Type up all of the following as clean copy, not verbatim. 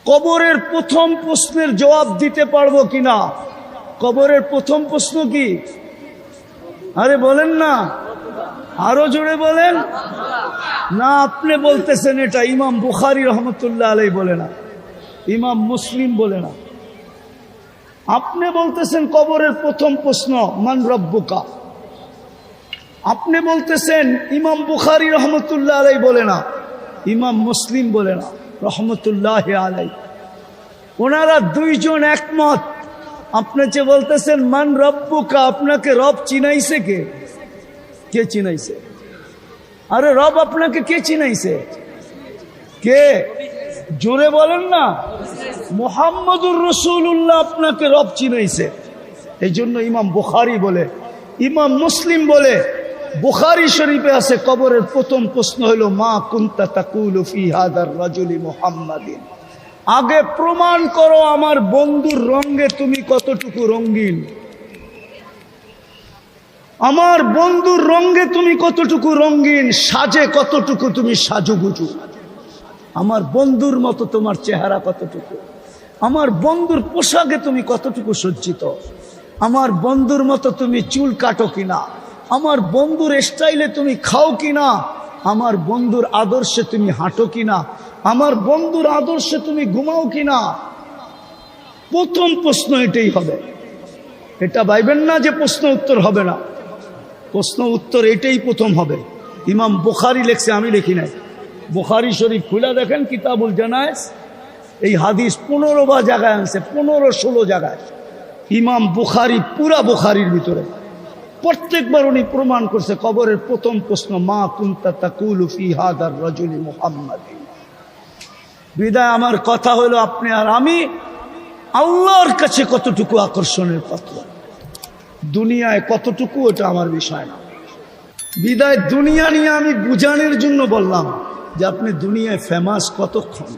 কবরের প্রথম প্রশ্নের জবাব দিতে পারবো কিনা? কবরের প্রথম প্রশ্ন কি? আরে বলেন না, আরো জোরে বলেন না। আপনি বলতেছেন এটা, ইমাম বুখারী রহমতুল্লাহ আলাইহি বলে না, ইমাম মুসলিম বলে না। আপনি বলতেছেন কবরের প্রথম প্রশ্ন মান রব্বুকা। আপনি বলতেছেন ইমাম বুখারী রহমতুল্লাহ আলাইহি বলে না, ইমাম মুসলিম বলে না রহমতুল্লাহ আলাইহি। ওনারা দুইজন একমত। আপনি যে বলতেছেন মান রব্বুকা, আপনাকে রব চিনাইছে কে? কে চিনাইছে? আরে রব আপনাকে কে চিনাইছে? কে? জোরে বলেন না। মুহাম্মদুর রাসূলুল্লাহ আপনাকে রব চিনাইছে। এই জন্য ইমাম বুখারী বলে, ইমাম মুসলিম বলে, বুখারী শরীফে আছে কবরের প্রথম প্রশ্ন হলো মা কুনতা তাকুলু ফি হাদার রাজুলি মুহাম্মাদিন। আগে প্রমাণ করো আমার বন্ধুর রঙে তুমি কতটুকু রঙিন, আমার বন্ধুর রঙে তুমি কতটুকু রঙিন, সাজে কতটুকু তুমি সাজুগুজু, আমার বন্ধুর মতো তোমার চেহারা কতটুকু, আমার বন্ধুর পোশাকে তুমি কতটুকু সজ্জিত, আমার বন্ধুর মতো তুমি চুল কাটো কিনা, আমার বন্ধুর স্টাইলে তুমি খাও কিনা, আমার বন্ধুর আদর্শে তুমি হাঁটো কিনা, আমার বন্ধুর আদর্শে তুমি ঘুমাও কিনা। প্রথম প্রশ্ন এটাই হবে। এটা ভাইবেন না যে প্রশ্ন উত্তর হবে না, প্রশ্ন উত্তর এটাই প্রথম হবে। ইমাম বুখারী লেখছে, আমি লিখি নাই। বুখারী শরীফ খুলে দেখেন কিতাবুল জানায়েজ, এই হাদিস 15 জায়গায় আনছে, 15-16 জায়গায়। ইমাম বুখারী পুরা বুখারীর ভিতরে প্রত্যেকবার উনি প্রমাণ করছে কবরের প্রথম প্রশ্ন মা কুনতা তাকুলু ফি হাদার রাজুলি মুহাম্মাদিন। বিদায় আমার কথা হলো, আপনি আর আমি আল্লাহর কাছে কতটুকু আকর্ষণের পাত্র, দুনিয়ায় কতটুকু, এটা আমার বিষয় না। বিদায় দুনিয়া নিয়ে আমি বুঝানোর জন্য বললাম যে আপনি দুনিয়ায় ফেমাস কতক্ষণ,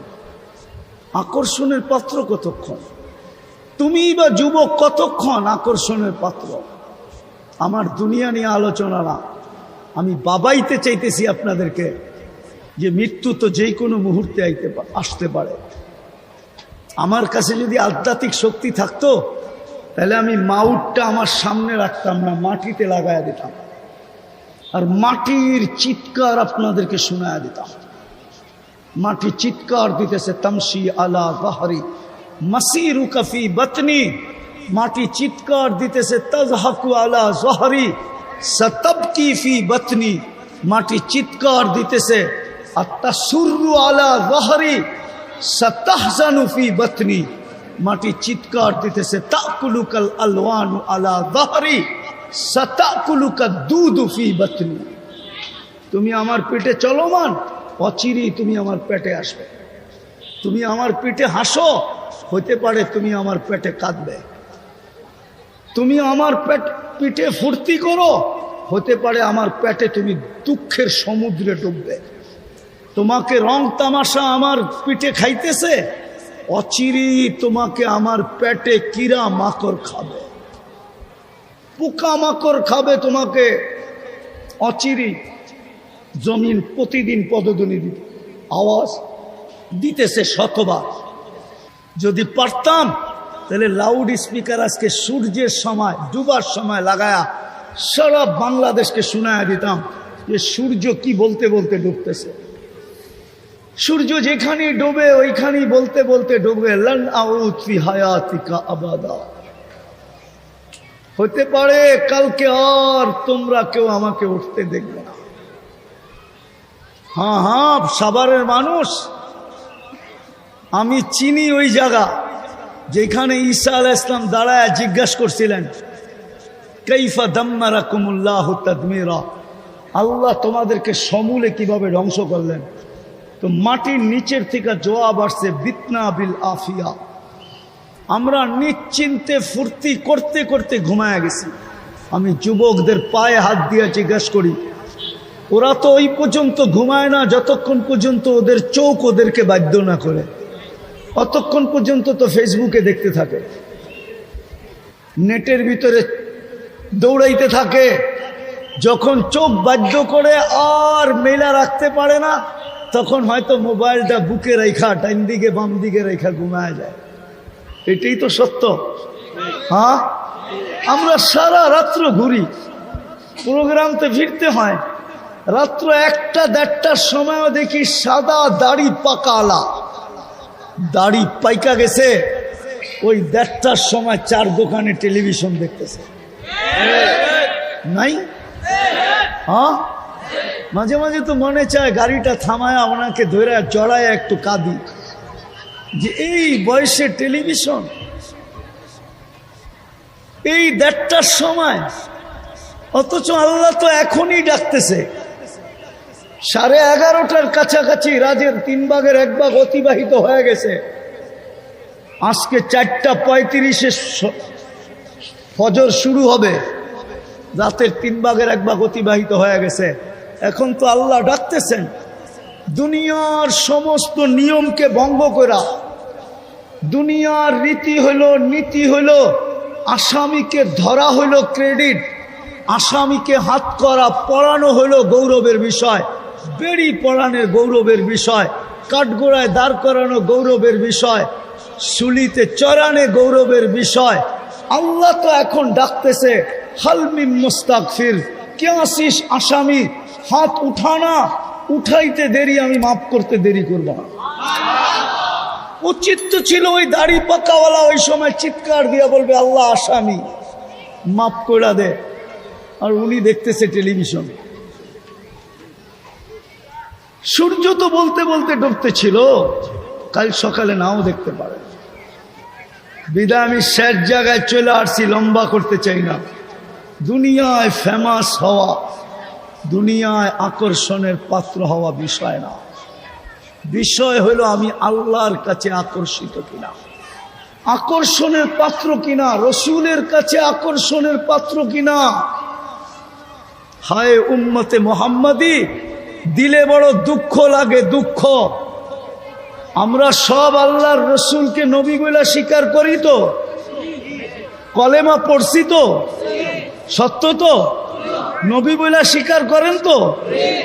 আকর্ষণের পাত্র কতক্ষণ, তুমি বা যুবক কতক্ষণ আকর্ষণের পাত্র। আমার দুনিয়া নিয়ে আলোচনা না, আমি বাবাইতে চাইতেছি আপনাদেরকে যে মৃত্যু তো যে কোনো মুহূর্তে আসতে পারে। আমার কাছে যদি আধ্যাত্মিক শক্তি থাকতো তাহলে আমি মাউটটা আমার সামনে রাখতাম না, মাটিতে লাগায়া দিতাম, আর মাটির চিৎকার আপনাদেরকে শোনায়া দিতাম। মাটি চিৎকার দিতেছে তামশি আলা যাহরি মাসিরুকা ফি বাতনি, মাটি চিৎকার দিতেছে তাজহাকু আলা যাহরি সাতাবকি ফি বাতনি, মাটি চিৎকার দিতেছে আতাসুররু আলা যাহরি সাতাহজানু ফি বাতনি, মাটি চিৎকার দিতেছে তাকুলুকাল আলওয়ানু আলা যাহরি সাতাকুলুকা দুদু ফি বাতনি। তুমি আমার পেটে চলমান, অচিরেই তুমি আমার পেটে আসবে। তুমি আমার পেটে হাসো, হতে পারে তুমি আমার পেটে কাঁদবে। তুমি আমার পিঠে ফুর্তি করো, হতে পারে আমার পেটে তুমি দুঃখের সমুদ্রে ডুববে। তোমাকে রং তামাশা আমার পিঠে খাইতেছে, অচিরেই তোমাকে আমার পেটে কিরা মাকড় খাবে, পোকা মাকড় খাবে তোমাকে অচিরেই। জমিন প্রতিদিন পদধ্বনি আওয়াজ দিতেছে শতবার। যদি পারতাম তাহলে লাউড স্পিকার আজকে সূর্যের সময় ডুবার সময় লাগায়া সারা বাংলাদেশকে শোনায়া দিতাম যে সূর্য কি বলতে বলতে ডুবতেছে। সূর্য যেখানেই ডোবে ওইখানেই বলতে বলতে ডুববে লান আউদ ফি হায়াতিকা আবাদা। হতে পারে কালকে আর তোমরা কেউ আমাকে উঠতে দেখবে না। হ্যাঁ হ্যাঁ, সাভারের মানুষ, আমি চিনি ওই জায়গা যেখানে ঈসা আলাইহিস সালাম দাঁড়ায় জিজ্ঞাসা করছিলেন কাইফা দাম্মারাকুমুল্লাহু তাদমিরা, আল্লাহ তোমাদেরকে সমূলে কিভাবে ধ্বংস করলেন। তো মাটির নিচের থেকে জবাব আসছে বিতনা বিল আফিয়া, আমরা নিশ্চিন্তে ফুর্তি করতে করতে ঘুমায় গেছি। আমি যুবকদের পায়ে হাত দিয়ে জিজ্ঞাসা করি, ওরা তো ওই পর্যন্ত ঘুমায় না যতক্ষণ পর্যন্ত ওদের চোখ ওদেরকে বাধ্য না করে, অতক্ষণ পর্যন্ত তো ফেসবুকে দেখতে থাকে, নেটের ভিতরে দৌড়াইতে থাকে। যখন চোখ বাধ্য করে আর মেলা রাখতে পারে না, তখন হয়তো মোবাইলটা বুকে রেখা ডাইন দিকে বাম দিকে রেখা ঘুমায় যায়। এটাই তো সত্য। হ্যাঁ, আমরা সারা রাত্র ঘুরি, প্রোগ্রামতে ফিরতে হয়, রাত্র 1টা-1:30টার সময়ও দেখি সাদা দাড়ি পাকালা, দাড়ি পাইকা গেছে, ওই 1:30টার সময় 4 দোকানে টেলিভিশন দেখতেছে। নাই? হ্যাঁ, মাঝে মাঝে তো মনে চায় গাড়িটা থামায় ওনাকে ধরে জড়ায় একটু কাঁদি, যে এই বয়সে টেলিভিশন, এই 1:30টার সময়, অথচ আল্লাহ তো এখনই ডাকতেছে। 11:30টার কাছাকাছি, রাতের 3 ভাগের 1 ভাগ অতিবাহিত হয়ে গেছে। আজকে 4:35-এ ফজর শুরু হবে, রাতের 3 ভাগের 1 ভাগ অতিবাহিত হয়ে গেছে। এখন তো আল্লাহ ডাকতেছেন, দুনিয়ার সমস্ত নিয়মকে ভঙ্গ করা, দুনিয়ার রীতি হইল, নীতি হইল, আসামিকে ধরা হইল ক্রেডিট, আসামিকে হাত করা পড়ানো হইল গৌরবের বিষয়, বেড়ি পড়ানোর গৌরবের বিষয়, কাঠগোড়ায় দাঁড় করানো গৌরবের বিষয়, শুলিতে চড়ানে গৌরবের বিষয়। আল্লাহ তো এখন ডাকতেছে, হালমিম মুস্তাগফির, কে আসিস আসামি, হাত উঠানা, উঠাইতে দেরি, আমি মাফ করতে দেরি করব না। উচিত তো ছিল ওই দাড়ি পাকাওয়ালা ওই সময় চিৎকার দিয়া বলবে, আল্লাহ আসামি মাফ করে দে, আর উনি দেখতেছে টেলিভিশন। সূর্য তো বলতে বলতে ডুবতে ছিল, কাল সকালে নাও দেখতে পারে। বিদায় আমি শেষ জায়গায় চলে আসছি, লম্বা করতে চাই না। দুনিয়ায় ফেমাস হওয়া, দুনিয়ায় আকর্ষণের পাত্র হওয়া বিষয় না, বিষয় হলো আমি আল্লাহর কাছে আকর্ষিত কিনা, আকর্ষণের পাত্র কিনা, রসুলের কাছে আকর্ষণের পাত্র কিনা। হায় উম্মতে মোহাম্মদী, দিলে বড় দুঃখ লাগে, দুঃখ। আমরা সব আল্লাহর রসুলকে নবী বলে স্বীকার করি তো, কলেমা পড়ছি তো, সত্য তো, নবী বলে স্বীকার করেন তো,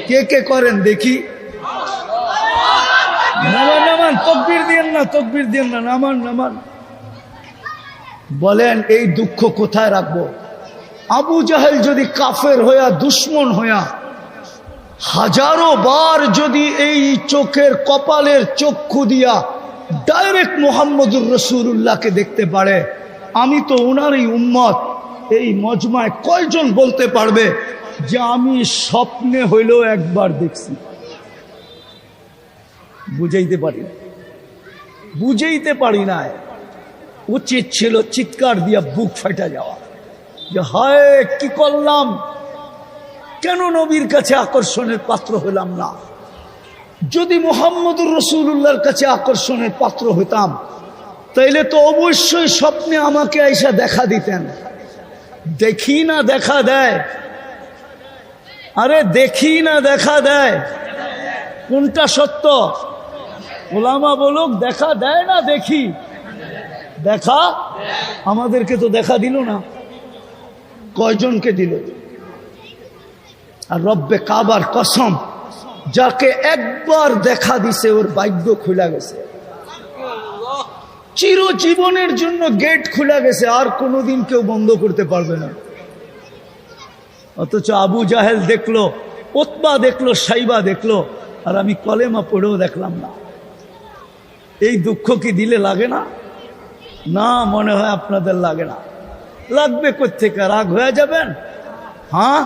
কে কে করেন দেখি? নামান নামান, তকবীর দিয়েন না, তকবীর দিয়েন না, নামান নামান। বলেন এই দুঃখ কোথায় রাখবো? আবু জাহেল যদি কাফের হইয়া, দুশ্মন হইয়া, হাজারো বার যদি এই চোখের কপালের চক্ষু দিয়া ডাইরেক্ট মুহাম্মদুর রাসূলুল্লাহকে দেখতে পারে, আমি তো ওনারই উম্মত, এই মজমায় কয়জন বলতে পারবে যে আমি স্বপ্নে হইলেও একবার দেখছি? বুঝাইতে পারি না, বুঝাইতে পারি না। উচিত ছিল চিৎকার দিয়া বুক ফাটা যাওয়া, যে হায় কি করলাম, কেন নবীর কাছে আকর্ষণের পাত্র হইলাম না? যদি মুহাম্মদুর রাসূলুল্লাহর কাছে আকর্ষণের পাত্র হইতাম, তাইলে তো অবশ্যই স্বপ্নে আমাকে আইসা দেখা দিতেন। দেখি না দেখা দেয়, আরে দেখি না দেখা দেয়, কোনটা সত্য? ওলামা বলুক, দেখা দেয় না দেখি? দেখা, আমাদেরকে তো দেখা দিল না। কয়জনকে দিল? আর রব্বে কাবার কসম, যাকে একবার দেখা দিছে ওর ভাগ্য খুলে গেছে, চিরজীবনের জন্য গেট খুলে গেছে, আর কোনোদিন কেউ বন্ধ করতে পারবে না। অথচ আবু জাহেল দেখলো, উতবা দেখলো, সাইবা দেখলো, আর আমি কলেমা পড়েও দেখলাম না। এই দুঃখ কি দিলে লাগে না? না, মনে হয় আপনাদের লাগে না। লাগবে কোত্থেকে? রাগ হয়ে যাবেন? হ্যাঁ,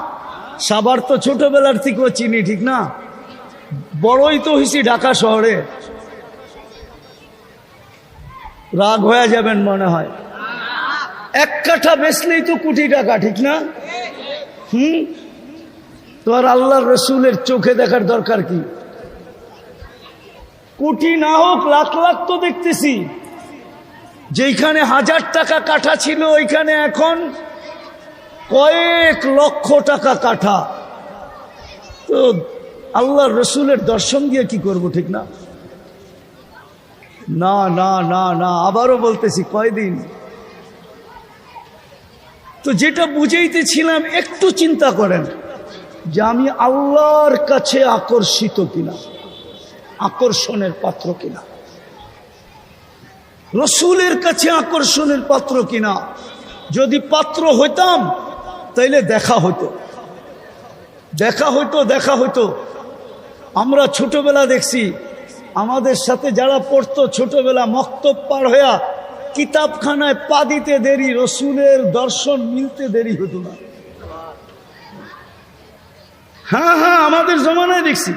সাবার তো ছোটবেলার থেকেও চিনি, ঠিক না? বড়ই তো হইছি ঢাকা শহরে, রাগ হয়ে যাবেন মনে হয়। 1 কাঠা বেচলেই তো কোটি টাকা, ঠিক না? তো আর আল্লাহর রসুলের চোখে দেখার দরকার কি? কোটি না হোক, লাখ লাখ তো দেখতেছি। যেখানে 1000 টাকা কাঠা ছিল, ওইখানে এখন কয়েক লক্ষ টাকা কাঠা। তো আল্লাহর রসুলের দর্শন দিয়ে কি করব, ঠিক না? না না না না, আবারও বলতেছি, কয়দিন? তো যেটা বুঝাইতেছিলাম, একটু চিন্তা করেন যে আমি আল্লাহর কাছে আকর্ষিত কিনা। আকর্ষণের পাত্র কিনা, রসুলের কাছে আকর্ষণের পাত্র কিনা। যদি পাত্র হইতাম তাইলে দেখা হতো, দেখা হইতো, দেখা হইতো। আমরা ছোটবেলা দেখছি, আমাদের সাথে যারা পড়তো ছোটবেলা, মক্তব পার হইয়া কিতাবখানায় পা দিতে দেরি, রসুলের দর্শন মিলতে দেরি হতো না। হ্যাঁ হ্যাঁ, আমাদের জমানায় দেখছি।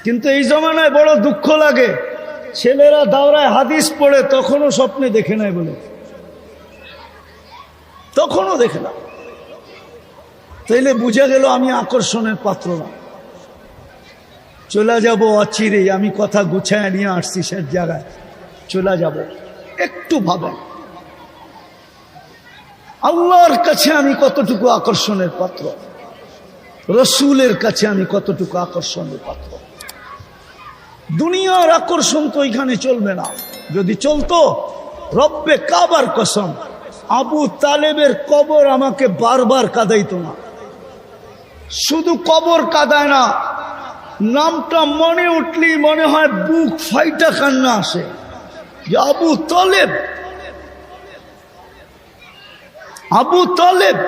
কিন্তু এই জমানায় বড় দুঃখ লাগে, ছেলেরা দাওরায় হাদিস পড়ে তখনও স্বপ্নে দেখে নাই বলে, তখনও দেখে না। তাইলে বুঝা গেল আমি আকর্ষণের পাত্র না। চলে যাব অচিরেই, আমি কথা গুছায় নিয়ে আসছি সে জায়গায়, চলে যাব। একটু ভাবেন আল্লাহর কাছে আমি কতটুকু আকর্ষণের পাত্র, রসুলের কাছে আমি কতটুকু আকর্ষণের পাত্র। দুনিয়ার আকর্ষণ তো এখানে চলবে না। যদি চলতো, রব্বে কাবার কসম, আবু তালেবের কবর আমাকে বারবার কাঁদাইতো না। শুধু কবর কাঁদায় না, নামটা মনে উঠলেই মনে হয় বুক ফাইটা কান্না আসে যে আবু তালেব, আবু তালেব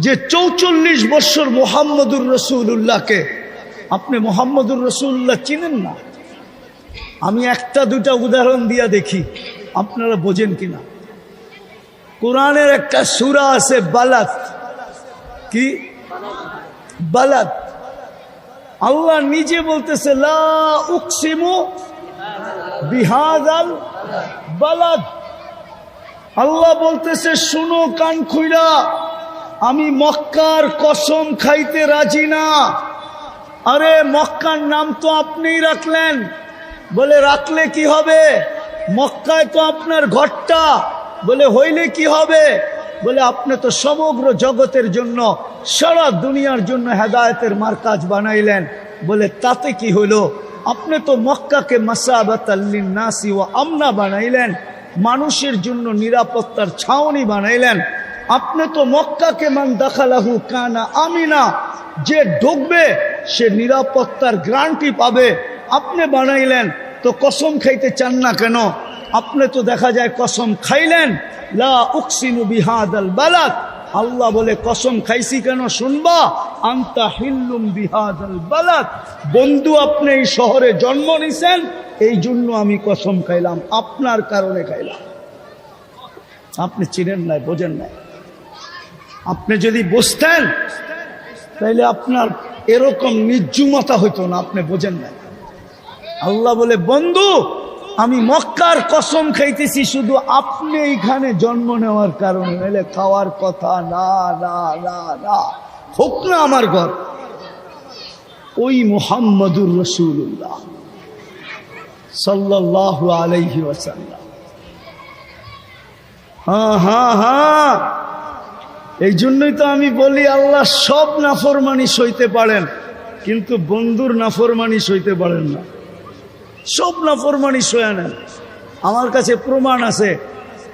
যে 44 বছর মুহাম্মদুর রাসূলুল্লাহকে, আপনি মুহাম্মদুর রাসূলুল্লাহ চিনেন না? আমি একটা দুটা উদাহরণ দিয়া দেখি আপনারা বোঝেন কিনা। কোরআনের একটা সূরা আছে বালাদ, কি বালাদ? আল্লাহ নিজে বলতেছে লা উকসিমু বিহাযাল বালাদ। আল্লাহ বলতেছে শুনো কান খুইরা, আমি মক্কার কসম খাইতে রাজি না। আরে মক্কার নাম তো আপনিই রাখলেন, বলে রাখলে কি হবে? মক্কায় তো আপনার ঘরটা, বলে হইলে কি হবে? বলে আপনি তো সমগ্র জগতের জন্য, সারা দুনিয়ার জন্য হেদায়েতের মার্কাজ বানাইলেন। বলে তাতে কি হলো? আপনি তো মক্কাকে মাসাবাতাল লিন্নাসি ওয়া আমনা বানাইলেন, মানুষের জন্য নিরাপত্তার ছাউনি বানাইলেন। আপনি তো মক্কাকে মান দাখালাহু কানা আমিনা, যে ঢুকবে সে নিরাপত্তার গ্যারান্টি পাবে, আপনি বানাইলেন। তো কসম খাইতে চান না কেন? আপনি তো দেখা যায় কসম খাইলেন, লা উকসিমু বিহাদাল বালাদ। আল্লাহ বলে কসম খাইছি কেন শুনবা? আনতা হিল্লুম বিহাদাল বালাদ, বন্ধু আপনি এই শহরে জন্ম নিছেন, এই জন্য আমি কসম খাইলাম, আপনার কারণে খাইলাম। আপনি চিনেন নাই, বোঝেন নাই। আপনি যদি বুঝতেন তাইলে আপনার এরকম নির্জুমতা হইতো না, আপনি বোঝেন নাই। আল্লাহ বলে বন্ধু আমি মক্কার কসম খাইতেছি শুধু আপনি এইখানে জন্ম নেওয়ার কারণে, নাহলে খাওয়ার কথা না না না না, হোক না আমার ঘর। ওই মুহাম্মদুর রাসূলুল্লাহ সাল্লাল্লাহু আলাইহি ওয়াসাল্লাম। হ্যাঁ হ্যাঁ হ্যাঁ, এই জন্যই তো আমি বলি আল্লাহ সব নাফরমানি সইতে পারেন, কিন্তু বন্ধুর নাফরমানি সইতে পারেন না। সব নাফরমানি সয়া নেন। আমার কাছে প্রমাণ আছে,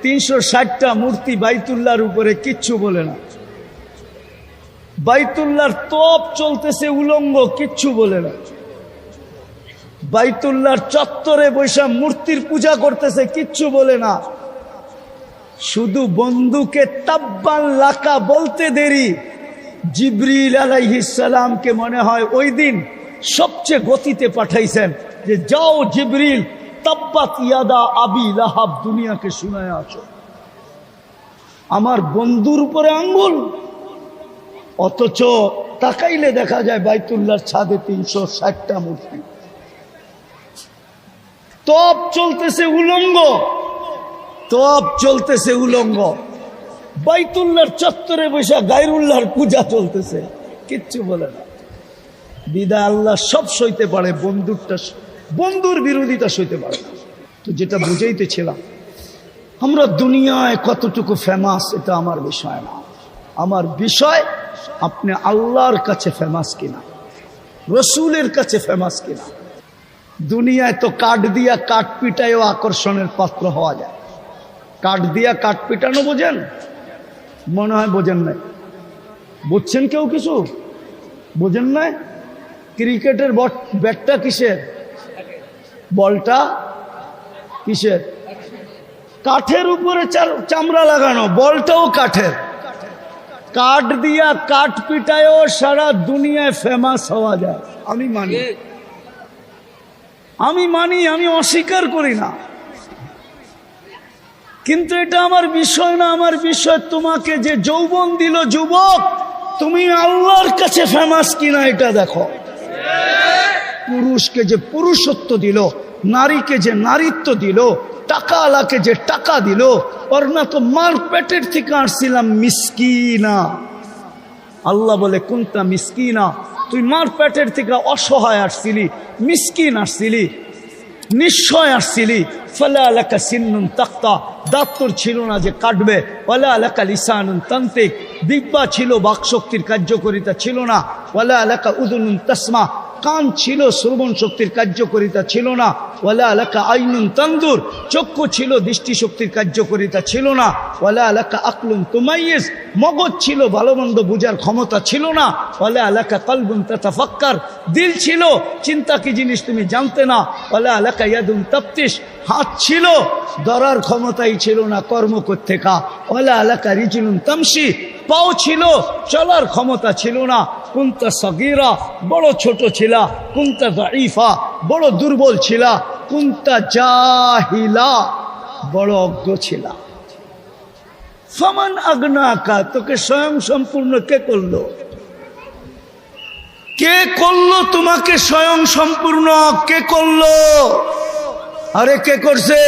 360টা মূর্তি বাইতুল্লাহর উপরে কিচ্ছু বলে না। বাইতুল্লাহর তপ চলতেছে উলঙ্গ, কিচ্ছু বলে না। বাইতুল্লাহর চত্বরে বৈশা মূর্তির পূজা করতেছে, কিচ্ছু বলে না। শুধু বন্ধুকে তাব্বান লাকা বলতে দেরি। জিবরিল আলাইহিস সালামকে মনে হয় ওই দিন সবচেয়ে গতিতে পাঠাইছেন যে যাও জিবরিল, তাব্বাত ইয়াদা আবি লাহাব দুনিয়াকে শুনায় আসো। আমার বন্ধুর উপরে আঙ্গুল, অথচ তাকাইলে দেখা যায় বাইতুল্লাহর ছাদে 360টা মূর্তি। তপ চলতেছে উলঙ্গ, তপ চলতেছে উলঙ্গ। বাইতুল্লাহর চত্বরে বসে গায়রুল্লাহর পূজা চলতেছে, কিচ্ছু বলে না। বিদা আল্লাহ সব সইতে পারে, বন্ধুর বিরোধিতা সইতে পারে না। তো যেটা বুঝাইতেছিলাম, আমরা দুনিয়ায় কতটুকু ফেমাস এটা আমার বিষয় না। আমার বিষয় আপনি আল্লাহর কাছে ফেমাস কিনা, রসুলের কাছে ফেমাস কিনা। দুনিয়ায় তো কাঠ দিয়া কাঠ পিটায়ও আকর্ষণের পাত্র হওয়া যায়। কাঠ দিয়া কাঠ পিটানো বোঝেন? মনে হয় বোঝেন নাই। বুঝছেন কেউ কিছু? বোঝেন নাই? ক্রিকেটের ব্যাটটা কিসের, বলটা কিসের? কাঠের উপরে চামড়া লাগানো, বলটাও কাঠের। কাঠ দিয়া কাঠ পিটায়ও সারা দুনিয়ায় ফেমাস হওয়া যায়। আমি মানি, আমি অস্বীকার করি না, কিন্তু এটা আমার বিষয় না। আমার বিষয় তোমাকে যে যৌবন দিল যুবক, তুমি আল্লাহর কাছে ফেমাস কিনা এটা দেখো। পুরুষকে যে পুরুষত্ব দিল, নারীকে যে নারীত্ব দিল, টাকা আলাকে যে টাকা দিল, ওর না তো মার পেটের থেকে আসছিলাম মিসকিনা। আল্লাহ বলে কুনতা মিসকিনা, তুই মার পেটের থেকে অসহায় আসছিলি, মিসকিন আসছিলি, নিশ্চয় আসছিলি। ফালা লাকা সিন্নুন তাক্তা, দাঁত তোর ছিল না যে কাটবে। ওয়ালা লাকা লিসানুন তান্তিক, দিব্যা ছিল, বাকশক্তির কার্যকারিতা ছিল না। ওয়ালা লাকা উদুনুন তাসমা, কান ছিল, শ্রবণ শক্তির কার্যকারিতা ছিল না। ওয়ালা লাকা আইনুন তানদুর, চক্ষু ছিল, দৃষ্টিশক্তির কার্যকারিতা ছিল না। ওয়ালা লাকা আকলুন তুমাইয়িজ, মগজ ছিল, ভালো মন্দ বুঝার ক্ষমতা ছিল না। ওয়ালা লাকা কলবুন তাতাফাক্কার, দিল ছিল, চিন্তা কি জিনিস তুমি জানতে না। ওয়ালা লাকা ইয়াদুন তাফতিশ, হাত ছিল, ধরার ক্ষমতাই ছিল না কর্ম করতে কা। ওয়ালা লাকা রিজলুন তামশি, পাও ছিল, চলার ক্ষমতা ছিল না। কুনতা সগীরা, বড় ছোট ছিলা। কুনতা দাঈফা, বড় দুর্বল ছিলা। কুনতা জাহিলা, বড় অজ্ঞ ছিলা। ফামান আগনাকা, তোকে স্বয়ং সম্পূর্ণ কে করলো? কে করলো তোমাকে স্বয়ং সম্পূর্ণ? কে করলো? আরে কে করছে?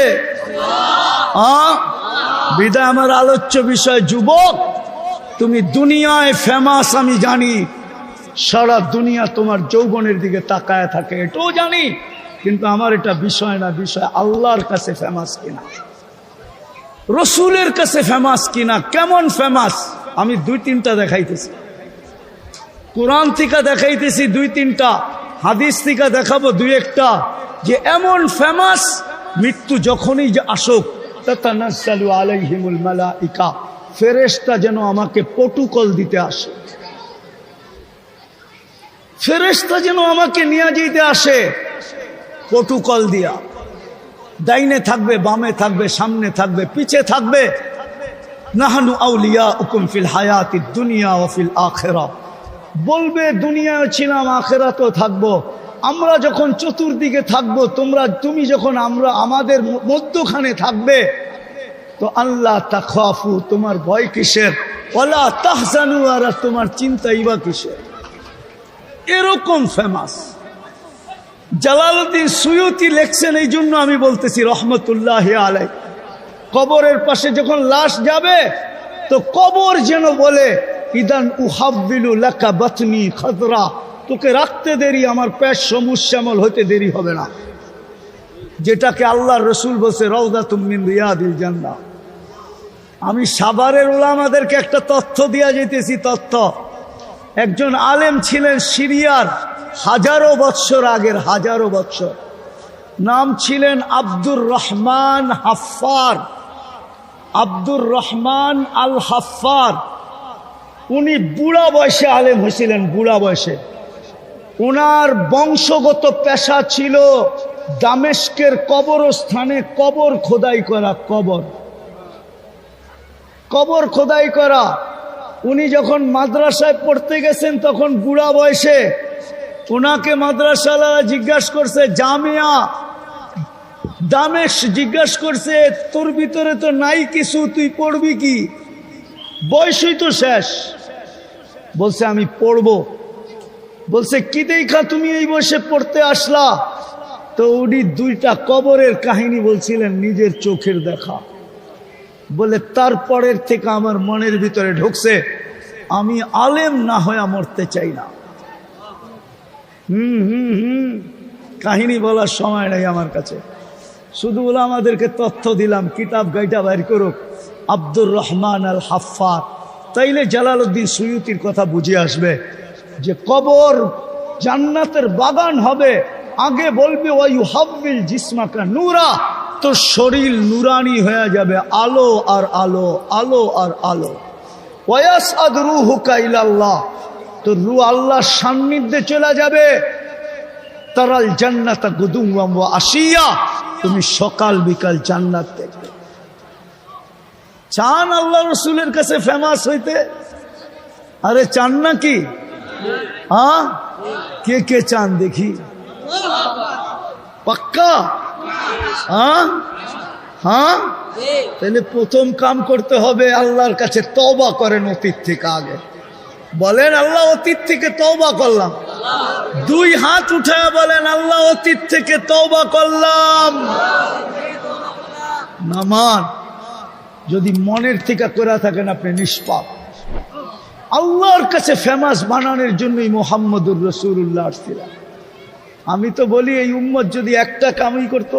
বিদায় আমার আলোচ্য বিষয় যুবক, তুমি দুনিয়ায় ফেমাস আমি জানি, সারা দুনিয়া তোমার যৌবনের দিকে তাকায় থাকে এটাও জানি, কিন্তু আমার এটা বিষয় না। বিষয় আল্লাহর কাছে ফেমাস কিনা, রসুলের কাছে ফেমাস কিনা। কেমন ফেমাস আমি 2-3টা দেখাইতেছি। কোরআন থেকে দেখাইতেছি 2-3টা, হাদিস থেকে দেখাবো 2-1টা, যে এমন ফেমাস মৃত্যু যখনই যে আসুক, তাতানাজ্জালু আলাইহিমুল মালাইকা, ফেরেশতা যেন আমাকে প্রটোকল দিতে আসে, ফেরেশতা যেন আমাকে নিয়ে যেতে আসে প্রটোকল দিয়া। ডাইনে থাকবে, বামে থাকবে, সামনে থাকবে, পিছে থাকবে। নাহনু আউলিয়াউকুম ফিল হায়াতিদ দুনিয়া ওয়া ফিল আখিরাহ, বলবে দুনিয়ায় ছিলাম, আখিরাতেও থাকবো। আমরা যখন চতুর্দিকে থাকবো, তুমি যখন আমাদের মধ্যখানে থাকবে, তো আল্লাহ তাখাফু, তোমার ভয় কিসের? ওয়ালা তাহজানু, আর তোমার চিন্তাই বা কিসের? এরকম ফেমাস জালালউদ্দিন সুয়ুতি লেখছেন। এই জন্য আমি বলতেছি রহমতুল্লাহি আলাইহি, কবরের পাশে যখন লাশ যাবে, তো কবর যেন বলে ইদান উহাব্বিলু লাকা বাতনি খাদরা, তোকে রাখতে দেরি, আমার পেট সবুজ শ্যামল হতে দেরি হবে না। যেটাকে আল্লাহর রসুল বলছে রাউদাতুম মিন রিয়াদিল জান্নাহ। আমি সাভারের উলামাদেরকে একটা তথ্য দিয়া যেতেছি। তথ্য, একজন আলেম ছিলেন সিরিয়ার, হাজারো বৎসর আগের, হাজারো বৎসর। নাম ছিলেন আব্দুর রহমান হাফফার, আব্দুর রহমান আল হাফফার। উনি বুড়া বয়সে আলেম হয়েছিলেন, বুড়া বয়সে। ওনার বংশগত পেশা ছিল দামেস্কের কবরস্থানে কবর খোদাই করা, কবর খোদাই করা। উনি যখন মাদ্রাসায় পড়তে গেছেন, তখন বুড়া বয়সে ওনাকে মাদ্রাসাওয়ালা জিজ্ঞাসা করছে, জামিয়া দামেস্ক জিজ্ঞাসা করছে, তোর ভিতরে তো নাই কিছু, তুই পড়বি কি? বয়সই তো শেষ। বলছে আমি পড়বো। বলছে কি দেখা তুমি এই বয়সে পড়তে আসলা? তো উনি 2টা কবরের কাহিনী বলছিলেন, নিজের চোখের দেখা। বলে তারপরের থেকে আমার মনের ভিতরে ঢুকছে, আমি আলেম না হয়ে মরতে চাই না। কাহিনী বলার সময় নেই আমার কাছে, শুধু আমাদেরকে তথ্য দিলাম, কিতাব গাইটা বাইর করুক আব্দুর রহমান আল হাফফার। তাইলে জালালউদ্দিন সুয়ুতির কথা বুঝে আসবে যে কবর জান্নাতের বাগান হবে। আগে বলবে ওয়ায়ুহাব্বিল জিসমাকা নূরা, তোর শরীর নুরানি হয়ে যাবে, আলো আর আলো, আলো আর আলো। ওয়ায়াসআদ রূহুকা ইলাল্লাহ, তোর রূহ আল্লাহর সান্নিধ্যে চলে যাবে। তারাল জান্নাতা গুদুওয়াম ওয়া আশিয়া, তুমি সকাল বিকাল জান্নাত দেখবে। চান আল্লাহ রসুলের কাছে ফেমাস হইতে? আরে চান নাকি? হ্যাঁ, কে কে চান দেখি? পাক্কা? হ্যাঁ হ্যাঁ, তাহলে প্রথম কাম করতে হবে আল্লাহর কাছে তওবা করেন অতীত থেকে। আগে বলেন আল্লাহ অতীত থেকে তওবা করলাম। দুই হাত উঠায় বলেন আল্লাহ অতীত থেকে তওবা করলাম। নামান যদি মনের থেকে করে থাকেন আপনি নিষ্পাপ। আল্লাহর কাছে ফেমাস বানানোর জন্যই মুহাম্মদুর রাসূলুল্লাহ আসছিলেন। আমি তো বলি এই উম্মত যদি একটা কামই করত,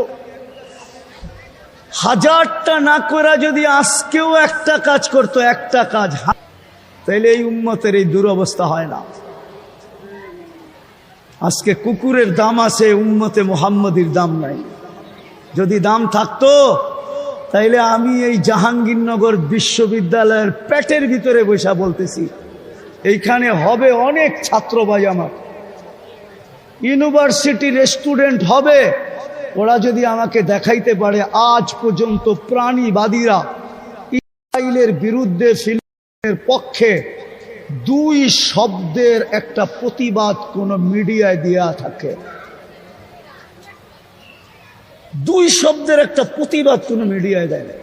হাজারটা না করে যদি আজকেও একটা কাজ করত, একটা কাজ, তাইলে এই উম্মতের এই দুরবস্থা হয় না। আজকে কুকুরের দাম আছে, উম্মতে মুহাম্মদীর দাম নাই। যদি দাম থাকতো তাইলে আমি এই জাহাঙ্গীরনগর বিশ্ববিদ্যালয়ের পেটের ভিতরে বসে বলতেছি, এইখানে হবে অনেক ছাত্র ভাই আমার, ইউনিভার্সিটির স্টুডেন্ট হবে। ওরা যদি আমাকে দেখাইতে পারে আজ পর্যন্ত প্রাণীবাদীরা ইসরায়েলের বিরুদ্ধে ফিলিস্তিনের পক্ষে দুই শব্দের একটা প্রতিবাদ কোন মিডিয়ায় দেয়া থাকে, দুই শব্দের একটা প্রতিবাদ কোন মিডিয়ায় দেয় না।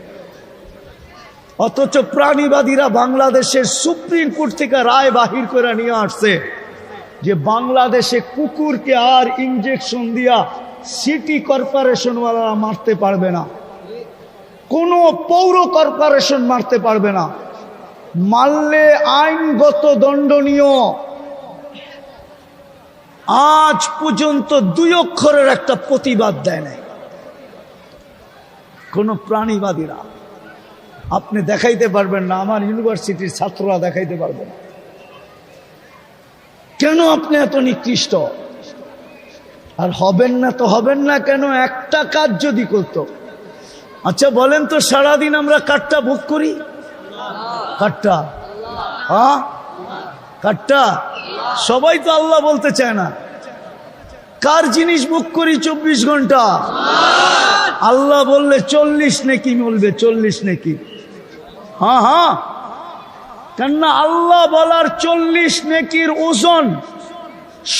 অথচ প্রাণীবাদীরা বাংলাদেশের সুপ্রিম কোর্ট থেকে রায় বাহির করে নিয়ে আসছে যে বাংলাদেশে কুকুরকে আর ইনজেকশন দিয়া সিটি কর্পোরেশন ওয়ালারা মারতে পারবে না, কোন পৌর কর্পোরেশন মারতে পারবে না, মারলে আইনগত দণ্ডনীয়। আজ পর্যন্ত দুই অক্ষরের একটা প্রতিবাদ দেয় নাই কোন প্রাণীবাদীরা। আপনি দেখাইতে পারবেন না, আমার ইউনিভার্সিটির ছাত্ররা দেখাইতে পারবে না। কেন আপনি এত নিকৃষ্ট? আর হবেন না তো হবেন না কেন? একটা কাজ যদি করতো। আচ্ছা বলেন তো, সারাদিন আমরা কাঠটা ভোগ করি? কাঠটা, হ্যাঁ কাঠটা সবাই তো আল্লাহ বলতে চায় না। কার জিনিস ভোগ করি 24 ঘন্টা? আল্লাহ বললে 40 নেকি বলবে, 40 নেকি। হ্যাঁ হ্যাঁ, কেননা আল্লাহ বলার 40 নেকির ওজন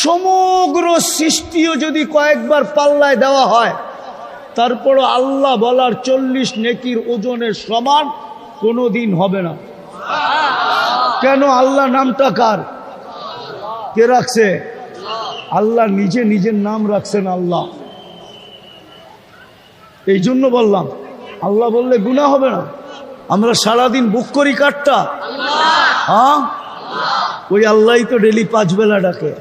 সমগ্র সৃষ্টিও যদি কয়েকবার পাল্লায় দেওয়া হয়, তারপরও আল্লাহ বলার 40 নেকির ওজনের সমান কোনোদিন হবে না। কেন? আল্লাহ নামটা কার? কে রাখছে? আল্লাহ নিজে নিজের নাম রাখছেন আল্লাহ। এই জন্য বললাম, আল্লাহ বললে গুনাহ হবে না। আমরা সারাদিন বুক করি কাঠটা, হ্যাঁ ওই আল্লাহই তো ডেলি 5 বেলা ডাকে।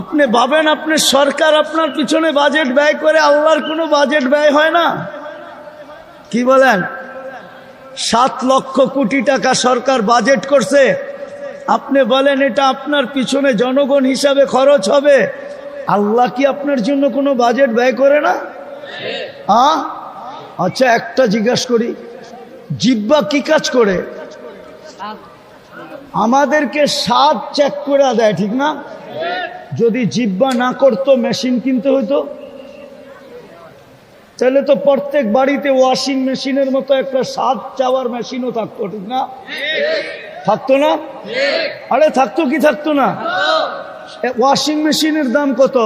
আপনি ভাবেন আপনি সরকার আপনার পিছনে বাজেট ব্যয় করে, আল্লাহর কোনো বাজেট ব্যয় হয় না? কি বলেন? 7 লক্ষ কোটি টাকা সরকার বাজেট করছে, আপনি বলেন এটা আপনার পিছনে জনগণ হিসাবে খরচ হবে। আল্লাহ কি আপনার জন্য কোনো বাজেট ব্যয় করে না? আচ্ছা একটা জিজ্ঞাসা করি, জিহ্বা কি কাজ করে? আমাদেরকে স্বাদ চেক করে দেয়, ঠিক না? যদি জিহ্বা না করতো মেশিন কিনতে হইতো, তাহলে তো প্রত্যেক বাড়িতে ওয়াশিং মেশিনের মতো একটা স্বাদ চাওয়ার মেশিনও থাকতো, ঠিক না? থাকতো না? আরে থাকতো কি থাকতো না? ওয়াশিং মেশিনের দাম কত?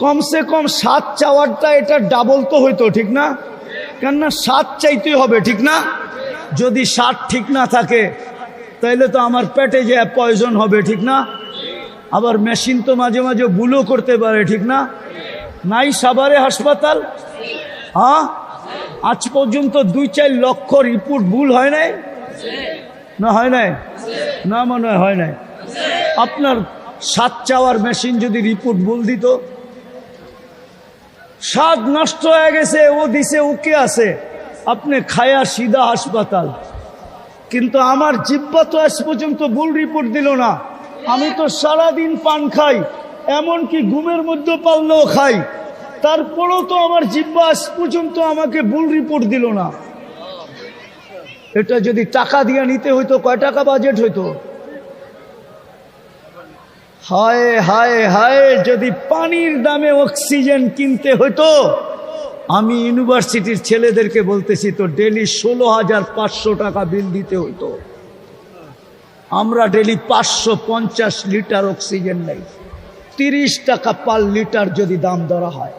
কমসে কম স্বাদ চাওয়ারটা এটা ডাবল তো হইতো, ঠিক না? কেননা স্বাদ চাইতে হবে, ঠিক না? যদি স্বাদ ঠিক না থাকে তাইলে তো আমার পেটে যে পয়জন হবে, ঠিক না? আবার মেশিন তো মাঝে মাঝে ভুলও করতে পারে, ঠিক না? নাই সাভারে হাসপাতাল, হ্যাঁ আজ পর্যন্ত 2-4 লক্ষ রিপোর্ট ভুল হয় নাই না? হয় নাই না? মনে হয় নাই। আপনার স্বাদ চাওয়ার মেশিন যদি রিপোর্ট ভুল দিত, স্বাদ নষ্ট হয়ে গেছে, ও দিছে ওকে আছে, আপনি খায়া সিধা হাসপাতাল। কিন্তু আমার জিহ্বা তো আজ পর্যন্ত ভুল রিপোর্ট দিল না। আমি তো সারাদিন পান খাই, এমনকি ঘুমের মধ্যে পারলেও খাই, তারপরেও তো আমার জিহ্বা আজ পর্যন্ত আমাকে ভুল রিপোর্ট দিল না। এটা যদি টাকা দিয়ে নিতে হইতো, কয় টাকা বাজেট হইতো? হায় হায় হায়, যদি পানির দামে অক্সিজেন কিনতে হতো, আমি ইউনিভার্সিটির ছেলেদেরকে বলতেছি তো ডেলি 16,500 টাকা বিল দিতে হতো। আমরা ডেলি 550 লিটার অক্সিজেন নেই, 30 টাকা পার লিটার যদি দাম ধরা হয়।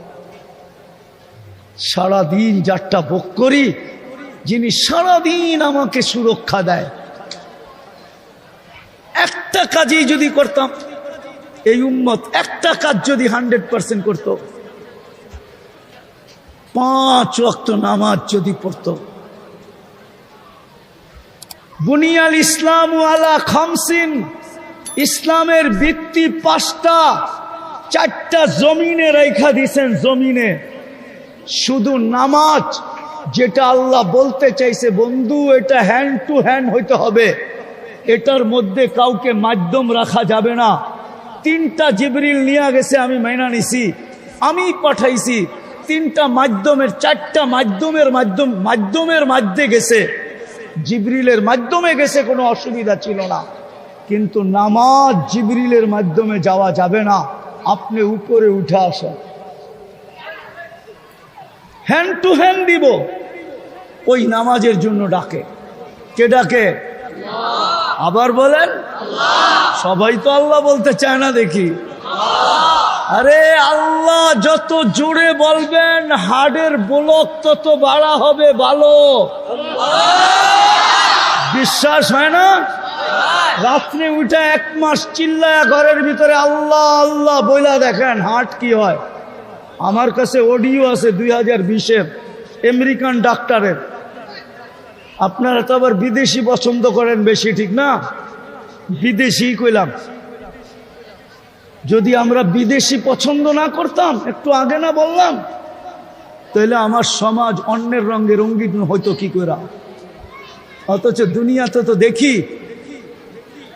সারাদিন যারটা ভোগ করি, যিনি সারাদিন আমাকে সুরক্ষা দেয়, একটা কাজই যদি করতাম, এই উম্মত একটা কাজ যদি 100% করত, 5 ওয়াক্ত নামাজ যদি পড়ত, বুনিয়াল ইসলাম আলা খামসিন, ইসলামের ভিত্তি 5টা, 4টা জমিনে রেখা দিয়েছেন। জমিনে শুধু নামাজ, যেটা আল্লাহ বলতে চাইছে বন্ধু এটা হ্যান্ড টু হ্যান্ড হইতে হবে, এটার মধ্যে কাউকে মাধ্যম রাখা যাবে না। 3টা জিবরিল নিয়ে গেছে, আমি মাইনা নিছি, আমি পাঠাইছি। 3টা মাধ্যমের, 4টা মাধ্যমের মাধ্যমে গেছে, জিবরিলের মাধ্যমে গেছে, কোনো অসুবিধা ছিল না। কিন্তু নামাজ জিবরিলের মাধ্যমে যাওয়া যাবে না, আপনি উপরে উঠে আসেন, হ্যান্ড টু হ্যান্ড দিব। ওই নামাজের জন্য ডাকে, কে ডাকে? আবার বলেন, সবাই তো আল্লাহ বলতে চায় না দেখি। আরে আল্লাহ যত জোরে বলবেন হাড়ের ব্লক তত বাড়া হবে ভালো। বিশ্বাস হয় না? রাত্রে উঠে 1 মাস চিল্লায়া ঘরের ভিতরে আল্লাহ আল্লাহ বইলা দেখেন হার্ট কি হয়। আমার কাছে অডিও আছে 2020-এর আমেরিকান ডাক্তারের। আপনারা তো আবার বিদেশি পছন্দ করেন বেশি, ঠিক না? বিদেশি কইলাম, যদি আমরা বিদেশি পছন্দ না করতাম, একটু আগে না বললাম, তাহলে আমার সমাজ অন্যের রঙে রঙিন হইতো কি করে। অথচ দুনিয়াতে তো দেখি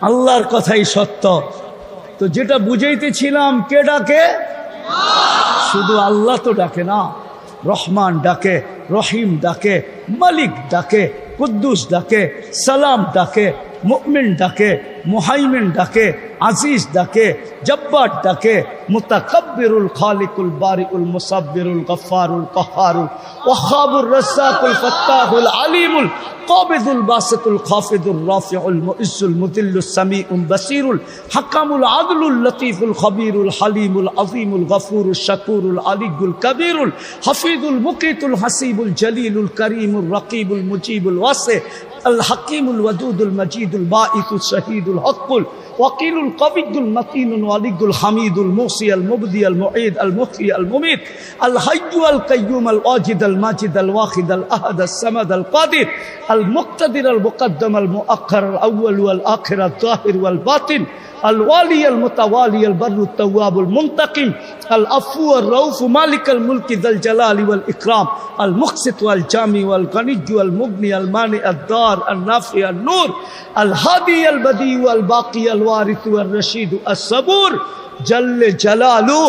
আল্লাহর কথাই সত্য। তো যেটা বুঝাইতেছিলাম, কে ডাকে? শুধু আল্লাহ তো ডাকে না, রহমান ডাকে, রহিম ডাকে, মালিক ডাকে, কুদ্দুস ডাকে, সালাম ডাকে, মুমিন ডাকে, মুহাইমিন ডাকে, আজিজ ডাকে, জব্বার ডাকে, মুতাকাব্বিরুল খালিকুল বারিউল মুসাব্বিরুল গফফারুল কাহ্হারুল ওয়াহাবুর রাজ্জাকুল ফাত্তাহুল আলিমুল কাবিদুল বাসিতুল খাফিদুর রাফিউল মুইজ্জুল মুদিল্লুস সামিউল বাসিরুল হাকামুল আদলুল লতীফুল খবীরুল হালিমুল আযীমুল গফুরুশ শাকুরুল আলিয়ুল কবীরুল হাফিজুল মুকিতুল হাসিবুল জলিলুল করিমুর রকিবুল মুজিবুল ওয়াসি আল হাকিমুল ওয়াদুদুল মজিদুল বাঈতুল শহীদুল হকুল ওয়াকিলুল কবিদুল মতিনুল ওয়ালিদুল হামিদুল মুসি আল মুবদি আল মুঈদ আল মুহয়ি আল মুমীত আল হাইয়্যু আল কাইয়্যুম আল ওয়াজিদ আল মাজিদ আল ওয়াহিদ আল আহাদ আল সামাদ আল কাদির আল মুক্তাদির আল মুকদ্দম আল মুআখ্খার আল আউয়াল ওয়াল আখির আল যাহির ওয়াল বাতিন الوالي المتوالي البر التواب المنتقم العفو الرؤوف مالك الملك ذا الجلال والإكرام المقسط والجامع والغني والمغني المانع الدار النافع النور الهادي البديع الباقي الوارث والرشيد الصبور جل جلاله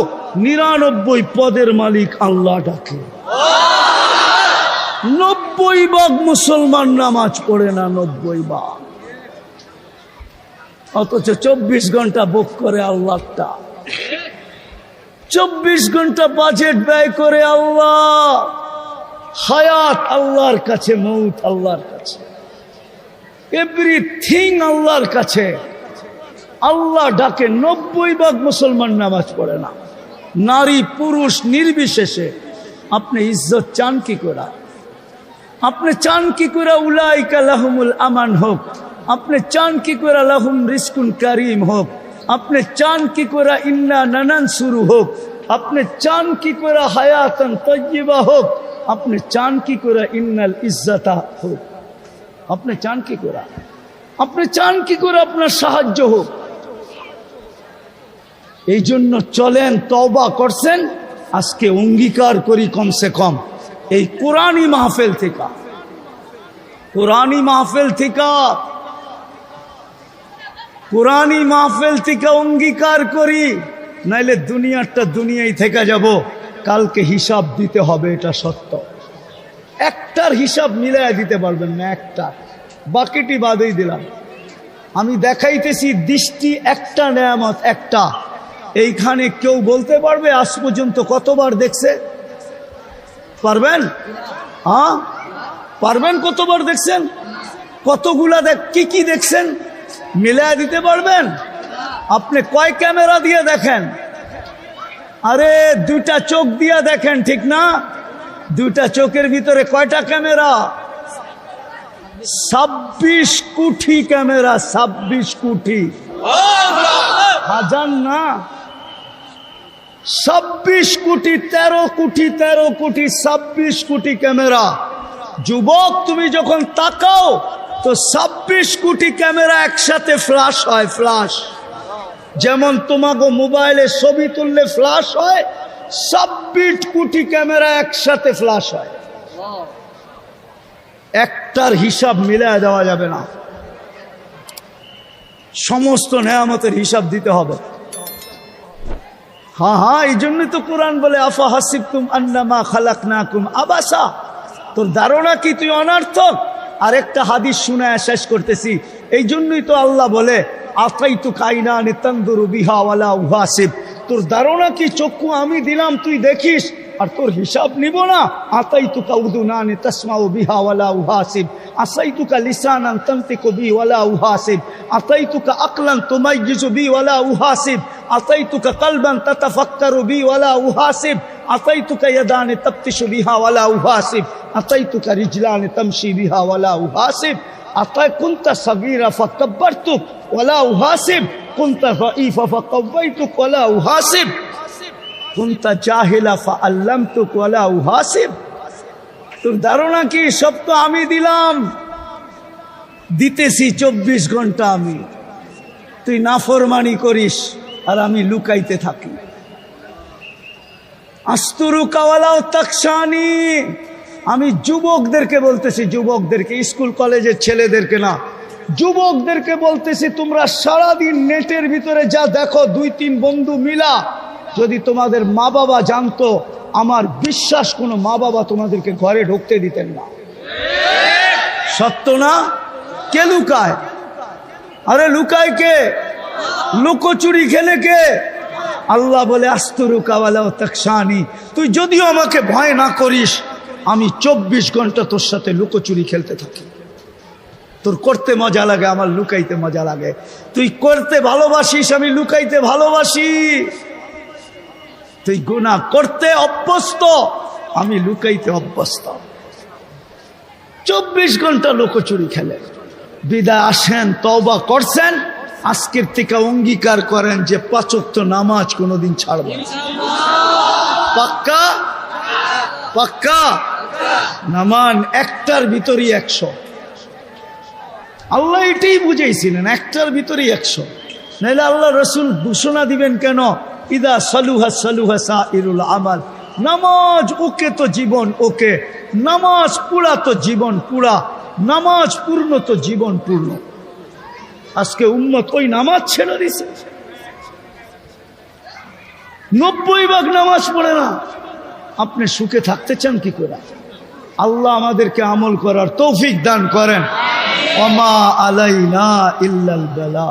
99 পদের মালিক আল্লাহ ডাকে। 90 ভাগ মুসলমান নামাজ পড়ে না, 90 ভাগ। অথচ 24 ঘন্টা ভোগ করে আল্লাহটা, 24 ঘন্টা বাজেট ব্যয় করে আল্লাহ। হায়াত আল্লাহর কাছে, মৌত আল্লাহর কাছে, এভরিথিং আল্লাহর কাছে। আল্লাহ ডাকে, 90 ভাগ মুসলমান নামাজ পড়ে না, নারী পুরুষ নির্বিশেষে। আপনি ইজ্জত চান কি করে? আপনি চান কি করে উলাইকা লাহুমুল আমান হোক? আপনি চান কি করে লাহুম রিজকুন কারীম হোক? আপনি চান কি করে ইন্না নানানসুরু হোক? আপনি চান কি করে হায়াতান তাইয়্যিবা হোক? আপনি চান কি করে ইন্নাল ইজ্জাতা হোক? আপনি চান কি করে? আপনি চান কি করে আপনার সাহায্য হোক? এই জন্য চলেন, তওবা করছেন, আজকে অঙ্গীকার করি কমসে কম এই কোরআনী মাহফিল থেকে, কোরআনী মাহফিল থেকে, কোরআনী মাহফিল থেকে অঙ্গীকার করি, নাইলে দুনিয়াটা দুনিয়ায় থেকে যাব, কালকে হিসাব দিতে হবে, এটা সত্য। একটার হিসাব মিলাইয়া দিতে পারবেন না, একটা, বাকিটি বাদেই দিলাম। আমি দেখাইতেছি দৃষ্টি একটা নেয়ামত, একটা। এইখানে কেউ বলতে পারবে আজ পর্যন্ত কতবার দেখছে? পারবেন? হ্যাঁ পারবেন? কতবার দেখছেন? কতগুলা কি কি দেখছেন মিলায় দিতে পারবেন? আপনি কয় ক্যামেরা দিয়ে দেখেন? আরে দুইটা চোখ দিয়ে দেখেন, ঠিক না? দুইটা চোখের ভিতরে কয়টা ক্যামেরা? 26 কোটি ক্যামেরা। 26 কোটি, হাজার না, 26 কোটি, 13 কোটি, 13 কোটি, 26 কোটি ক্যামেরা। যুবক, তুমি যখন তাকাও তো 26 কোটি ক্যামেরা একসাথে ফ্ল্যাশ হয়। ফ্ল্যাশ যেমন তোমাকে মোবাইলে ছবি তুললে ফ্ল্যাশ হয়, 26 কোটি ক্যামেরা একসাথে ফ্ল্যাশ হয়। একটার হিসাব মিলায় দেওয়া যাবে না, সমস্ত নেয়ামতের হিসাব দিতে হবে। হ্যাঁ, এই জন্যই তো কোরআন বলে আফা হাসিবতুম আন্নামা খালাকনাকুম আবাসা। তোর ধারণা কি তুই অনর্থক? আরেকটা হাদিস শুনায় শেষ করতেছি। এই জন্যই তো আল্লাহ বলে আতাইতুকা আইনানি তানদুরু বিহা ওয়ালা উহাসিব। তোর ধারণা কি চক্ষু আমি দিলাম তুই দেখিস আর তোর হিসাব নিব না? আতাইতুকা উযুনানি তাসমাউ বিহা ওয়ালা উহাসিব, আসাইতুকা লিসানান তানতিকু বিহি ওয়ালা উহাসিব, আতাইতুকা আকলান তুমাইয়িজু বিহি ওয়ালা উহাসিব, আতাইতুকা কলবান তাতাফাক্কারু বিহি ওয়ালা উহাসিব, আতাইতুকা ইয়াদানি তাবতিশু বিহা ওয়ালা উহাসিব, আতাইতুকা রিজলানি তামশি বিহা ওয়ালা উহাসিব, আতাই কুনতা সাগীরা ফাকাব্বারতুক ওয়ালা উহাসিব, কুনতা যাঈফা ফাকাওয়াইতুক ওয়ালা উহাসিব, কুনতা জাহিলা ফাআল্লামতুক ওয়ালা উহাসিব। তোর ধারণা কি সব তো আমি দিলাম, দিতেছি 24 ঘন্টা আমি। তুই নাফরমানি করিস আর আমি লুকাইতে থাকি। আস্তুরুকা ওয়ালাউ তাকশানি। আমি যুবকদেরকে বলতেছি, যুবকদেরকে, স্কুল কলেজের ছেলেদেরকে না, যুবকদেরকে বলতেছি, তোমরা সারাদিন নেটের ভিতরে যা দেখো 2-3 বন্ধু মিলা, যদি তোমাদের মা বাবা জানতো, আমার বিশ্বাস কোনো মা বাবা তোমাদেরকে ঘরে ঢুকতে দিতেন না। সত্য না? কে লুকায়? আরে লুকায় কে? লুকোচুরি খেলে কে? আল্লাহ বলে আস্তুরুকা ওয়ালাউ তাকশানি। তুই যদিও আমাকে ভয় না করিস, আমি 24 ঘন্টা তোর সাথে লুকোচুরি খেলতে থাকি। তোর করতে মজা লাগে, আমার লুকাইতে মজা লাগে। তুই করতে ভালোবাসিস, আমি লুকাইতে ভালোবাসি। তুই গুনাহ করতে অভ্যস্ত, আমি লুকাইতে অভ্যস্ত। 24 ঘন্টা লুকোচুরি খেলে। বিদায় আসেন, তওবা করছেন, আজকের থেকে অঙ্গীকার করেন যে 5 ওয়াক্ত নামাজ কোনোদিন ছাড়ব না। পাক্কা? পাক্কা? নামান একটার ভিতরই 100। আল্লাহ এটাই বুঝাইছিলেন, একটার ভিতরই 100। নাহলে আল্লাহ রসুল ঘোষণা দিবেন কেন? ইদা সালুহা সালুহা সাইরুল আমাল। নামাজ ওকে তো জীবন ওকে, নামাজ পুরা তো জীবন পুরা, নামাজ পূর্ণ তো জীবন পূর্ণ। আজকে উম্মত ওই নামাজ ছেড়ে দিছে, 90% নামাজ পড়ে না। আপনি সুখে থাকতে চান কি করে? আল্লাহ আমাদেরকে আমল করার তৌফিক দান করেন। ওমা আলাইনা ইল্লাল বালা।